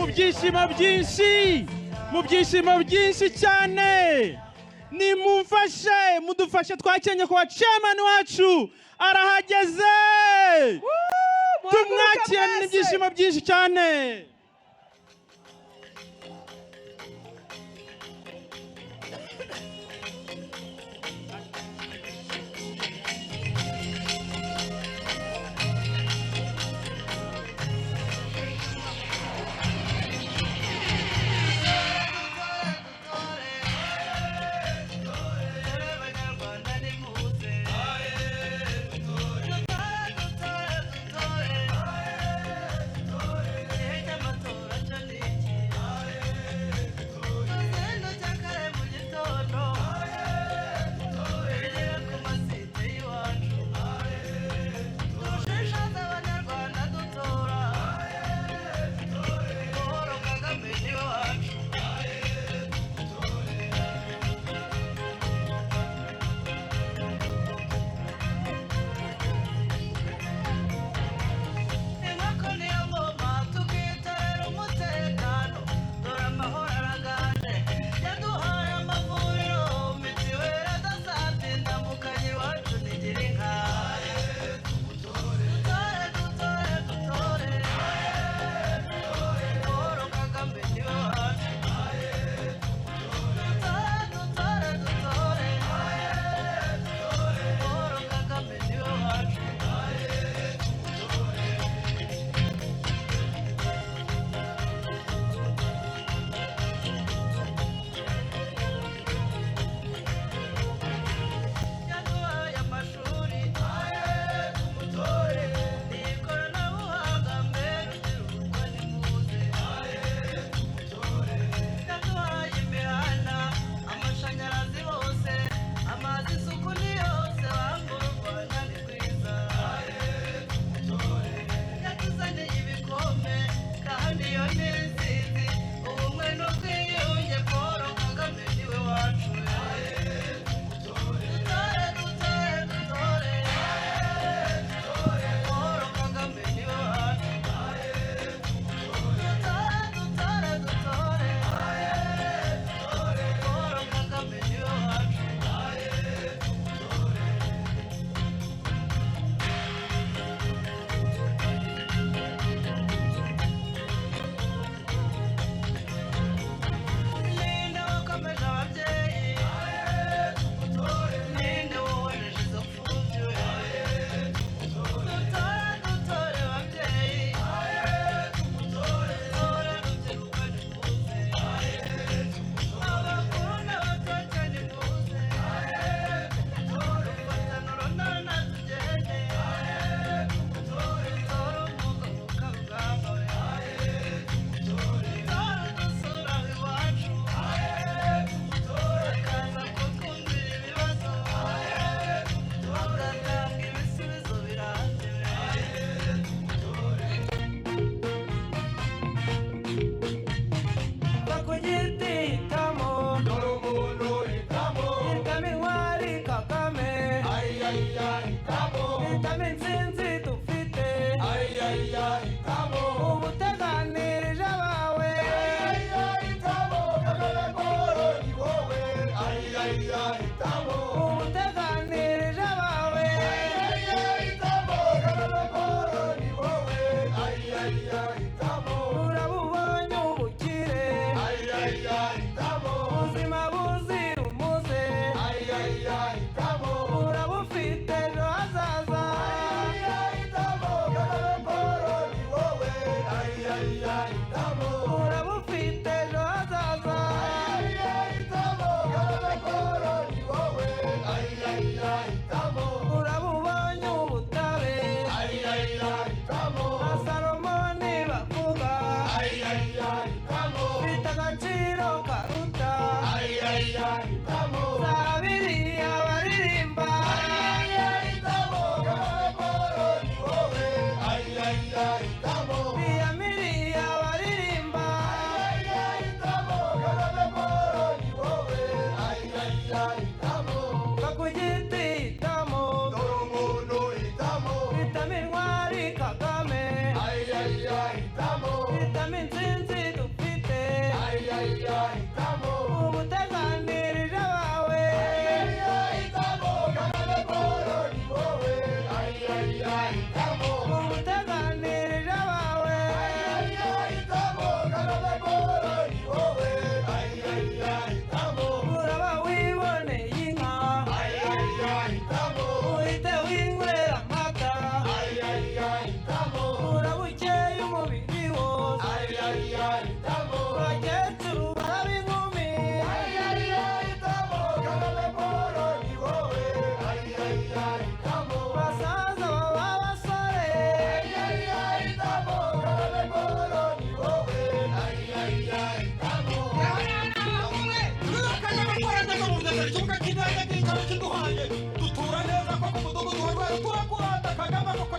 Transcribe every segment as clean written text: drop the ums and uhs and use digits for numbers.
byishimo byinshi, mu byishimo byinshi cyane. Nimumfashe, mudufashe twakenye kwa chairman wacu arahageze. Tumwakire n'ibyishimo byinshi cyane.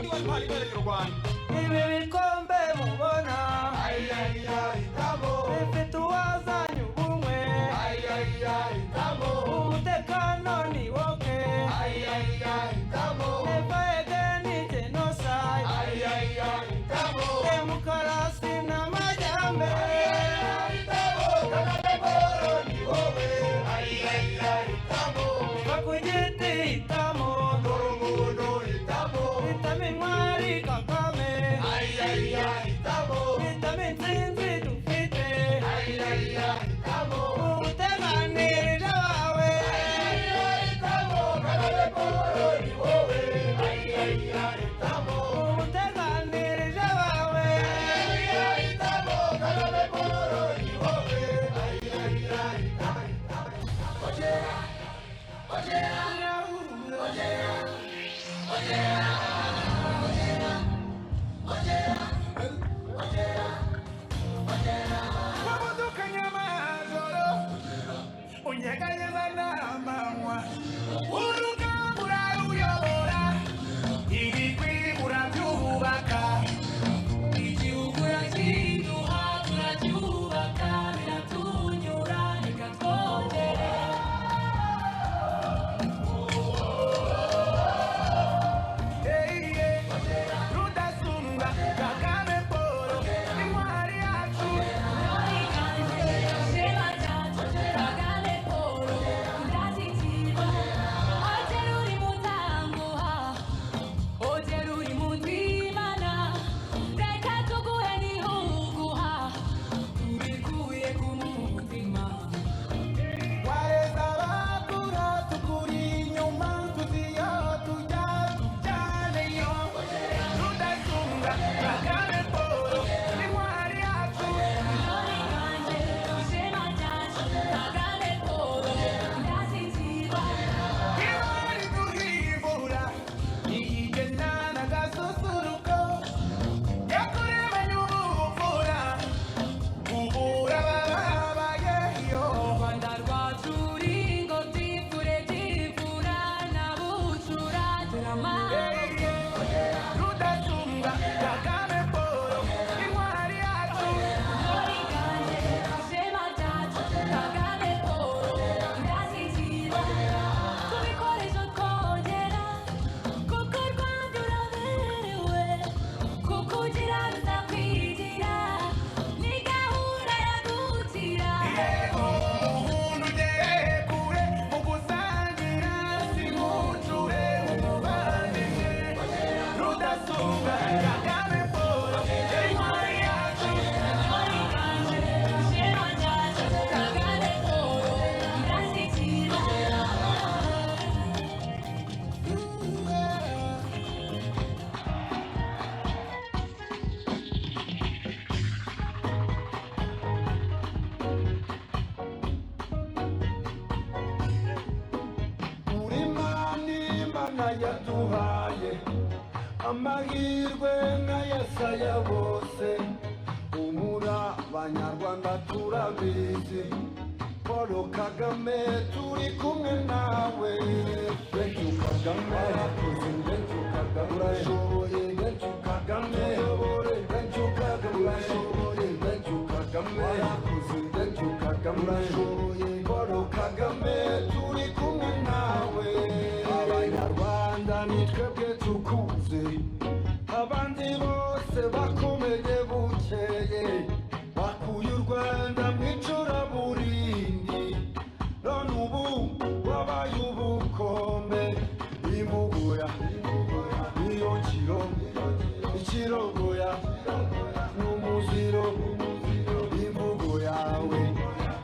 ni wantwari bereka u Rwanda ibi bikombe mubona itamo bifite uwazanye ubumwe itamo umutekano ni woke itamo never again genocide itamo demokarasi n'amajyambere bakugiti hitamo hitamo intwari Kagame hitamo intsinzi dufite ubuteganirije abawe ubuteganirije abawe wabudukanye amajoro unyeganyeza n'amanywa urugamba uraruyobora ibigwi urabyubaka igihugu urakiduha turacyubaka biratunyura reka twongere rudasumbwa Kagame Paul intwari yacu shema ryacu Kagame Paul ndashyikirwa ogera uri mutanguha ogera uri mutimana reka tuguhe n'ihuguha tubikuye ku mutima wareza abakura tukuri inyuma tuziyo tujya tujyaneyo rudasumbwa Kagame Paul intwari yacu shema ryacu Kagame Paul ndashyikirwa intwari tuzivura iyigena n'agasusuruko yakurebanye ubupfura ubura ababaye yo Rwanda rwacu uri ingobyi kure by'imfura na bucura turamara rudasumbwa Kagame Paul intwari yacu ishema ryacu Kagame Paul ndashyikirwa ku bikoresho twongera kuko u Rwanda uraberewe kuko ugira bizakwigira ni gahunda yadutira umuntu ugere kure mu gusangira simucure umuvandimwe rudasumbwa Kagame Paul intwari yacu ishema ryacu Kagame Paul ndashyikirwa uri Imana yaduhaye amahirwe nk'ayasaya bose umura abanyarwanda turabizi Paul Kagame turi kumwe nawe Thank you Kagame Thank you Kagame urashoboye Thank you Kagame Thank you Kagame urashoboye Thank you Kagame Thank you Kagame urashoboye Paul Kagame turi kumwe nawe abanyarwanda ni twebwe tukuze abandi bose bakomeye bukeye bakuye u Rwanda mu icuraburindi none ubu wabaye ubukombe imuguya niyo ikirogoya n'umuziro imvugo yawe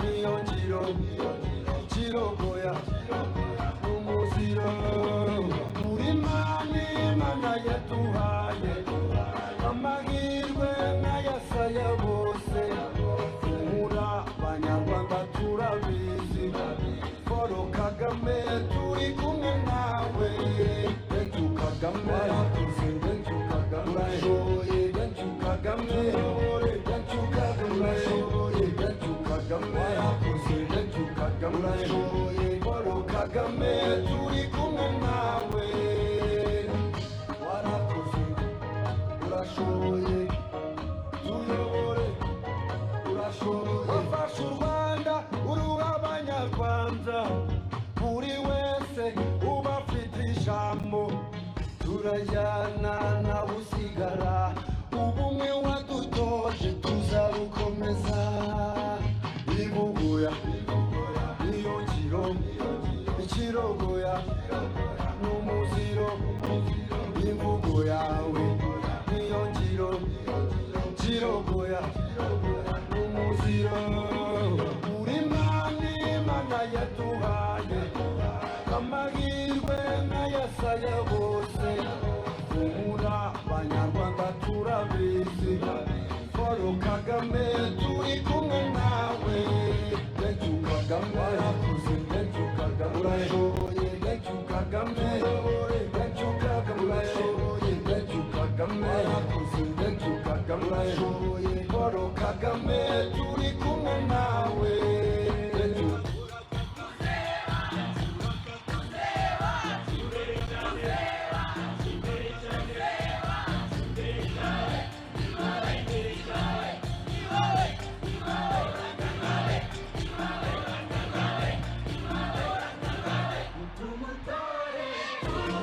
niyo kirogoya n'umuziro uri Imana yaduhaye amahirwe nk'ayasaya bose umura abanyarwanda turabizi Paul Kagame turi kumwe nawe Thank you Kagame Thank you Kagame urashoboye ijambo turajyana nawe usigara ubumwe wadutoje tuzabukomeza ibuguya niyo ngiro ikirogoya n'umuziro imvugo yawe niyo ngiro kirogoya n'umuziro uri Imana yaduhaye amahirwe n'ayasaya bose humura abanyarwanda turabizi Paul Kagame turi kumwe nawe Benju Kagame yakuze Benju Kagame urashoboye Benju Kagame Benju Kagame urashoboye Benju Kagame yakuze Benju Kagame urashoboye Paul Kagame turi kumwe nawe Benju tumutore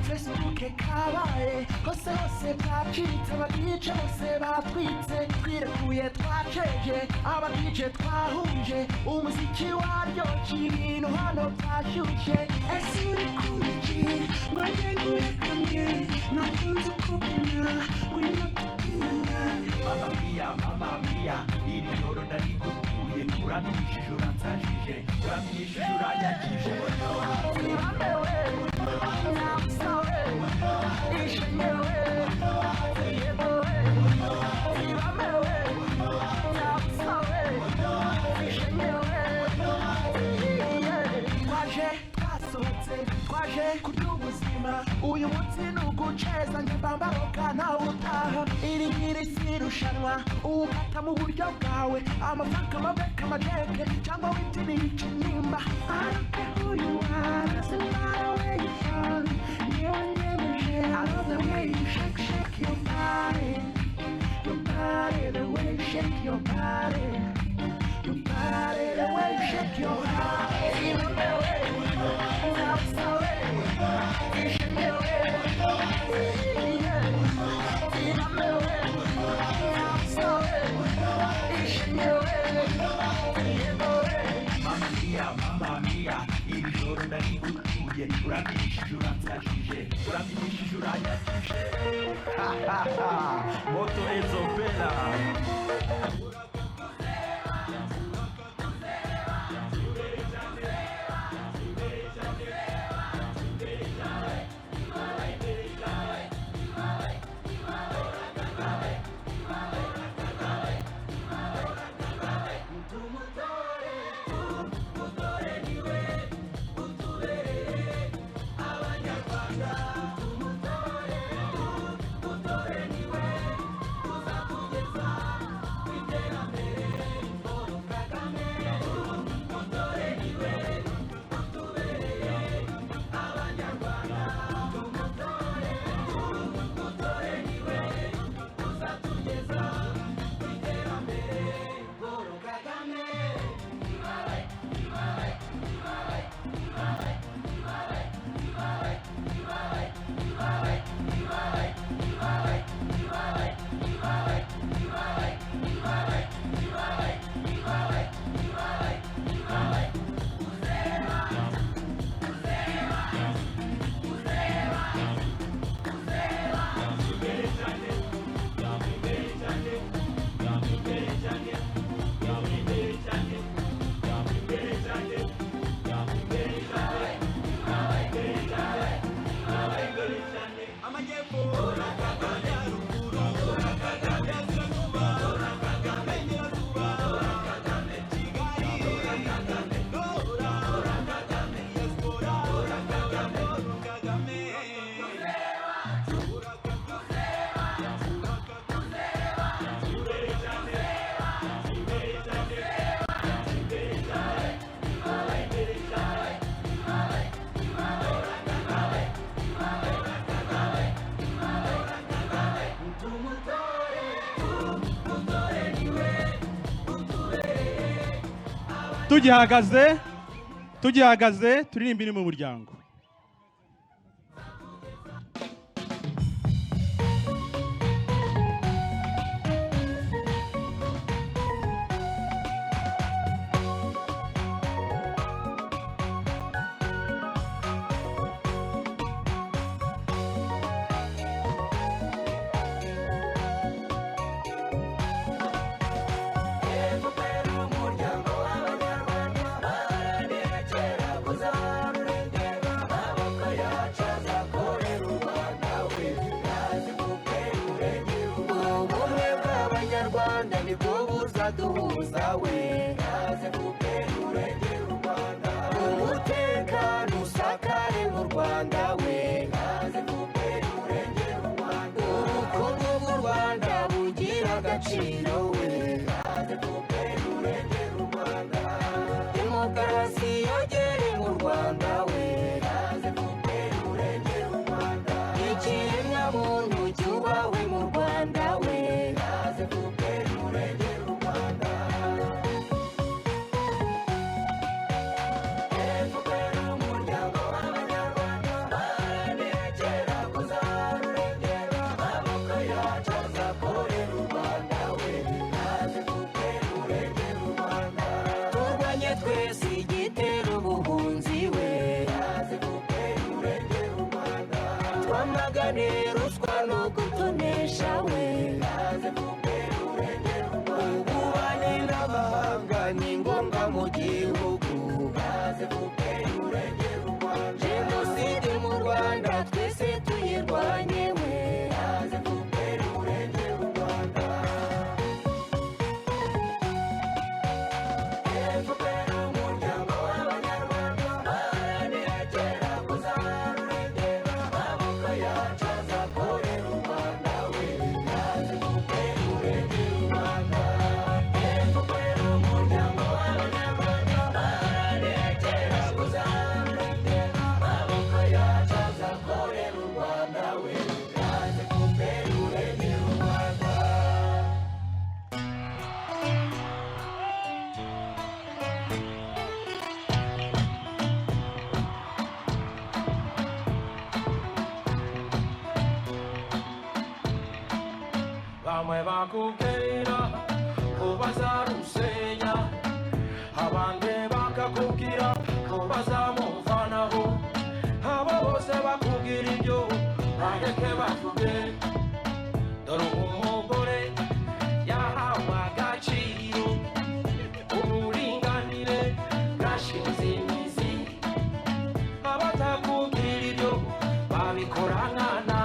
Facebook kabaye hose hose bwacitse abadije bose batwitse twirekuye twaceje abadije twahuje umuziki waryoshye ibintu hano byashyushye ese uri kumiki ngo njye ngurekamye nakunze kubyina ngwino tubyinana mama mia iri joro ndarigutuye uramyishije uransajije uramyishije uranyakije twaje kurya ubuzima uyu munsi ni uguceza njye mbambaroka nawe utaha iri ngiri si irushanwa ukata mu buryo bwawe amafaranga amabeka amajeke cyangwa wibyinira ikinimba ariko uyu mwana se mwana we yifana niyo nyemeje I love the way you shake your body the way you shake your body the way you shake your body even the way now it's the way you shake your body even the way now it's the way you shake your body mamma mia il giorno ndarigutuye uramyishije uransajije uramyishije uranyakije moto ezopera tugihagaze turirimba iri mu muryango. Ikiremwa muntu cyubahwe ni ruswa no gutonesha we ububanyi n'amahanga ni ngombwa mu gihugu jenoside mu Rwanda twese tuyirwanye we bamwe bakubwira ko bazarusenya abandi bakakubwira ko bazamuvanaho abo bose bakubwira ibyo bareke bavuge dore umugore yahawe agaciro uburinganire bwashinze imizi abatakubwira ibyo babikora nkana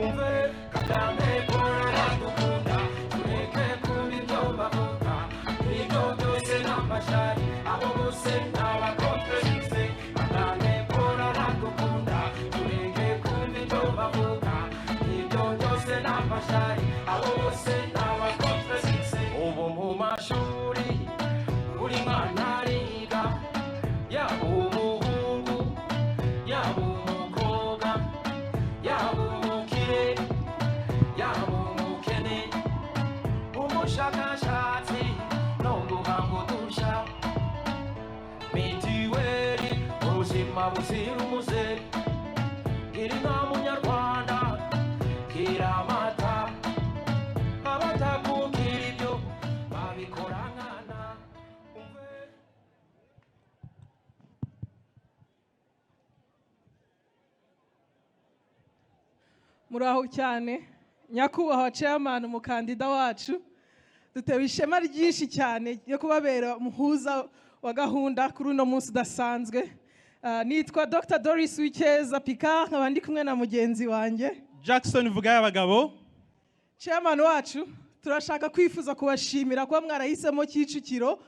umve Kagame abo bose n'abakonferense Kagame Paul aradukunda tureke kumva ibyo bavuga ibyo byose n'amashari abo bose n'abakonferense ubu mu mashuri buri mwana ariga yaba umuhungu yaba umukobwa yaba umukire yaba umukene umushakashatsi no guhanga udushya mitiweli ubuzima buzira umuze gira inka munyarwanda gira amata abatakubwira ibyo babikora nkana muraho cyane nyakubahwa chairman umukandida wacu dutewe ishema ryinshi cyane ryo kubabera umuhuza wa gahunda kuri uno munsi udasanzwe nitwa Dr Doris Wikeza Picard nkaba ndi kumwe na mugenzi wanjye Jackson Vugaye abagabo. chairman wacu turashaka kwifuza kubashimira kuba mwarahisemo Kicukiro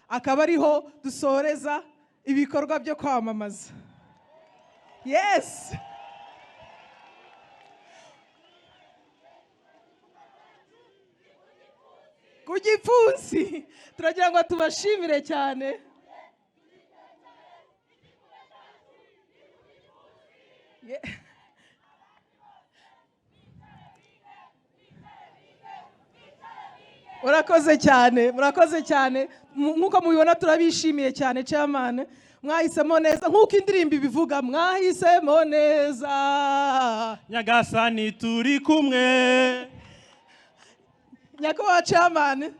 akaba ariho dusoreza ibikorwa byo kwamamaza. Yes. Ku Gipfunsi turagira ngo tubashimire cyane. murakoze cyane nkuko mubibona turabishimiye cyane chairman mwahisemo neza nkuko indirimbo ibivuga mwahisemo neza Nyagasani turi kumwe. nyakubahwa chairman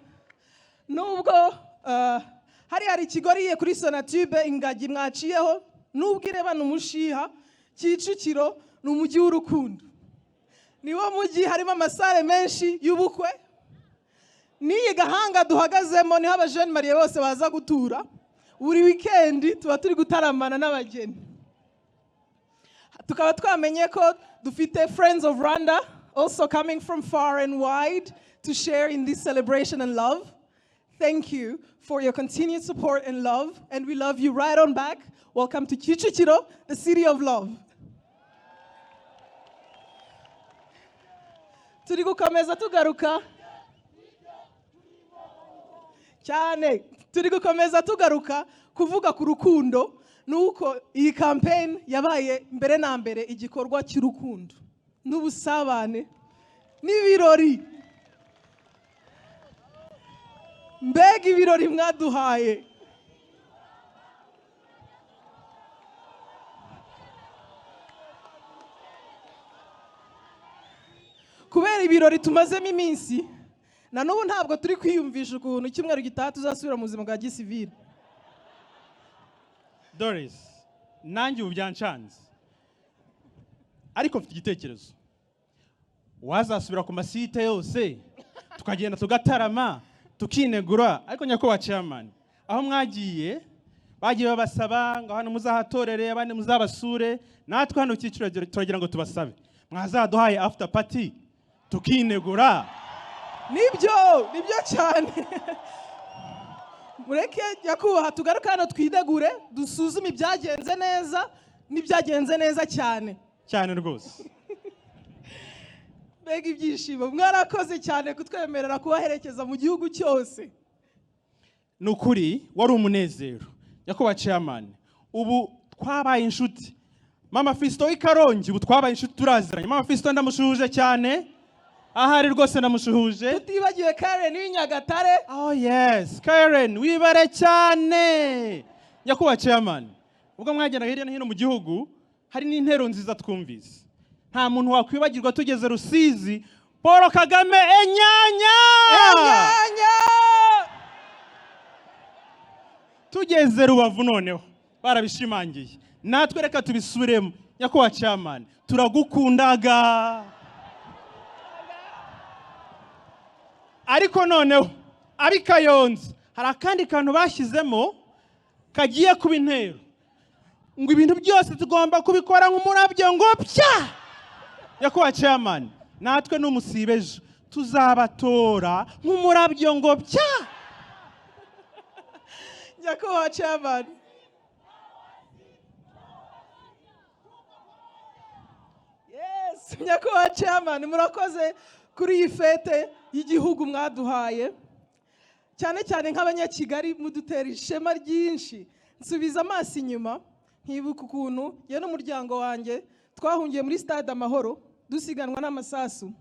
nubwo hari ikigoriye kuri Sonatube ingagi mwaciyeho nubwo irebana umushiha Kicukiro ni umujyi w'urukundo niwo mujyi harimo amasare menshi y'ubukwe n'iyi gahanga duhagazemo niho abajene mariye bose baza gutura buri weekend tuba turi gutaramana n'abageni tukaba twamenye ko dufite Friends of Rwanda also coming from far and wide to share in this celebration and love. Thank you for your continued support and love, and we love you right on back. Welcome to Kicukiro, the city of love. Turi gukomeza tugaruka cyane turi gukomeza tugaruka kuvuga ku rukundo nuko iyi campaign yabaye mbere na mbere igikorwa cy'urukundo n'ubusabane n'ibirori mbega ibirori mwaduhaye kubera ibirori tumazemo iminsi na n'ubu ntabwo turi kwiyumvisha ukuntu icyumweru gitaha tuzasubira mu buzima bwa gisivili. Doris nanjye ubu byancanze ariko mfite igitekerezo wazasubira ku masite yose tukagenda tugatarama tukinegura. Ariko nyakubahwa chairman, aho mwagiye bagiye babasaba ngo hano muzahatorere abandi muzabasure, natwe hano cyiciro turagira ngo tubasabe mwazaduhaye after party tukinegura. Nibyo cyane. Mureke nyakubahwa tugaruka hano twidegure, dusuzume ibyagenze neza n'ibyagenze neza cyane rwose. Mbega ibyishimo, mwarakoze cyane kutwemerera kubaherekeza mu gihugu cyose. Nukuri wari umunezero nyakubahwa chairman. Ubu twabaye inshuti. Mama Fisto w'Ikarongi ubu twabaye inshuti turaziranye. Mama Fisto ndamushuhuje cyane, ahari rwose ndamushuhuje. Tutibagiwe Karen w'Inyagatare. Oh yes, Karen wibare cyane. Nyakubahwa chairman, ubwo mwagenda hirya no hino mu gihugu hari n'intero nziza twumvise. Nta muntu wakwibagirwa tugeze Rusizi, Paul Kagame enyanya. Tugeze Rubavu noneho barabishimangiye, natwe reka tubisubiremo. Nyakubahwa chairman, turagukundaga. Ariko noneho ari Kayonza hari akandi kantu bashyizemo kagiye kuba intero, ngo ibintu byose tugomba kubikora nk'umurabyo ngo pya. Nyakubahwa chairman, natwe n'umusibejo tuzabatora nk'umurabyo ngo pya. Nyakubahwa chairman, yes, nyakubahwa chairman, murakoze kuri iyi fete y'igihugu mwaduhaye, cyane cyane nk'abanyakigali mudutera ishema ryinshi. Nsubiza amaso inyuma nkibuka ukuntu ye n'umuryango wanjye twahungiye muri stade Amahoro dusiganwa n'amasasu.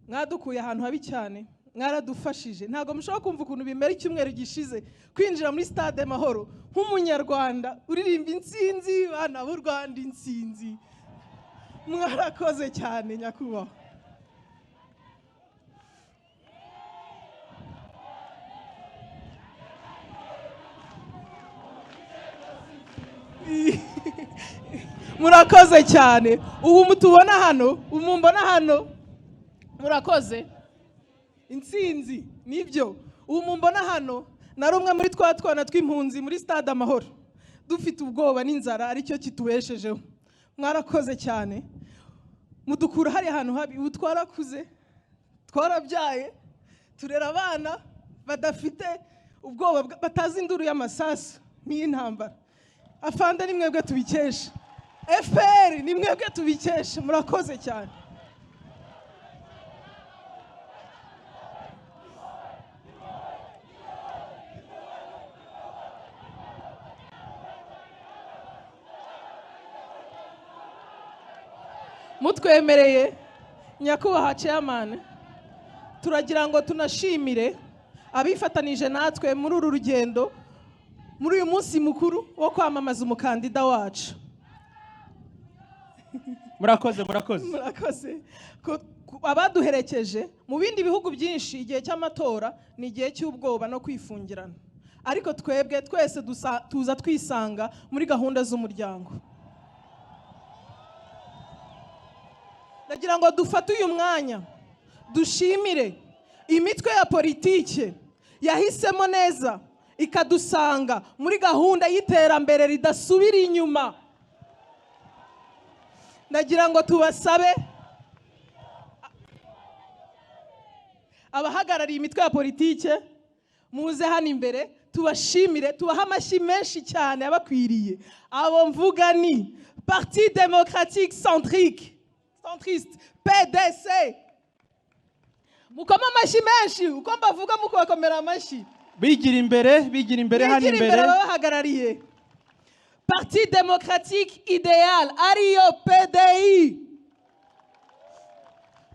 Mwadukuye ahantu habi cyane, mwaradufashije. Ntabwo mushobora kumva ukuntu bimera icyumweru gishize kwinjira muri stade Amahoro nk'umunyarwanda uririmba intsinzi, bana b'u Rwanda intsinzi. Mwarakoze cyane nyakubahwa. Murakoze cyane. Ubu mutubona hano, umumbona hano, murakoze. Intsinzi nibyo. Ubu mumbona hano nari umwe muri twana tw'impunzi muri stade Amahoro, dufite ubwoba n'inzara aricyo kituweshejeho. Mwarakoze cyane. Mudukura hari ahantu habi, ubu twarakuze, twarabyaye, turera abana badafite ubwoba, batazi induru y'amasasu n'intambara. Afande ni mwebwe tubikesha, FPR ni mwebwe tubikesha. Murakoze cyane. Mutwemereye nyakubahwa chairman, turagira ngo tunashimire abifatanije natwe muri uru rugendo, muri uyu munsi mukuru wo kwamamaza umukandida wacu. Murakoze. Abaduherekeje mu bindi bihugu byinshi igihe cy'amatora ni igihe cy'ubwoba no kwifungirana, ariko twebwe twese tuza twisanga muri gahunda z'umuryango. Ndagira ngo dufate uyu mwanya dushimire imitwe ya politike yahisemo neza ikadusanga muri gahunda y'iterambere ridasubira inyuma. Ndagira ngo tubasabe abahagarariye imitwe ya politike muze hano imbere tubashimire, tubaha amashyi menshi cyane abakwiriye. Abo mvuga ni Parti Démocratique Centriste PDC. Mukoma amashyi menshi, uko mbavuga mukubakomera amashyi. Bigira imbere hano imbere. Babahagarariye Parti Démocratique Idéal ariyo PDI.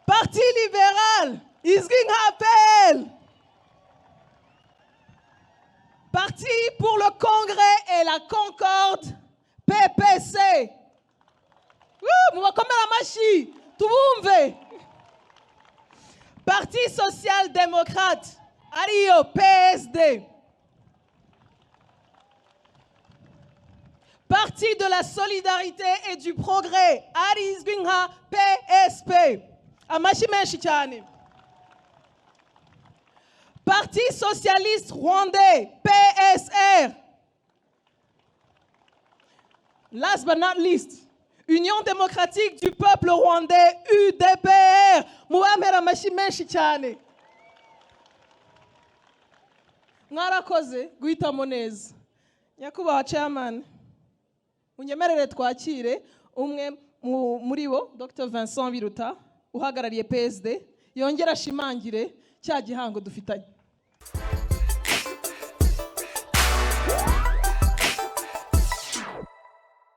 Parti Libéral izwi nka PL. Parti pour le Congrès et la Concorde PPC. Mubakomera amashyi tubumve. Parti Social Démocrate ariyo PSD. Parti de la solidarité et du progrès, arizwi nka PSP. Amashyi menshi cyane. Parti socialiste rwandais, PSR. Last but not least, Union démocratique du peuple rwandais, UDPR. Mubampera amashyi menshi cyane. Mwarakoze guhitamo neza. Nyakubahwa chairman, unyemerere twakire umwe muri bo, Dr Vincent Biruta, uhagarariye PSD, yongera ashimangire cya gihango dufitanye.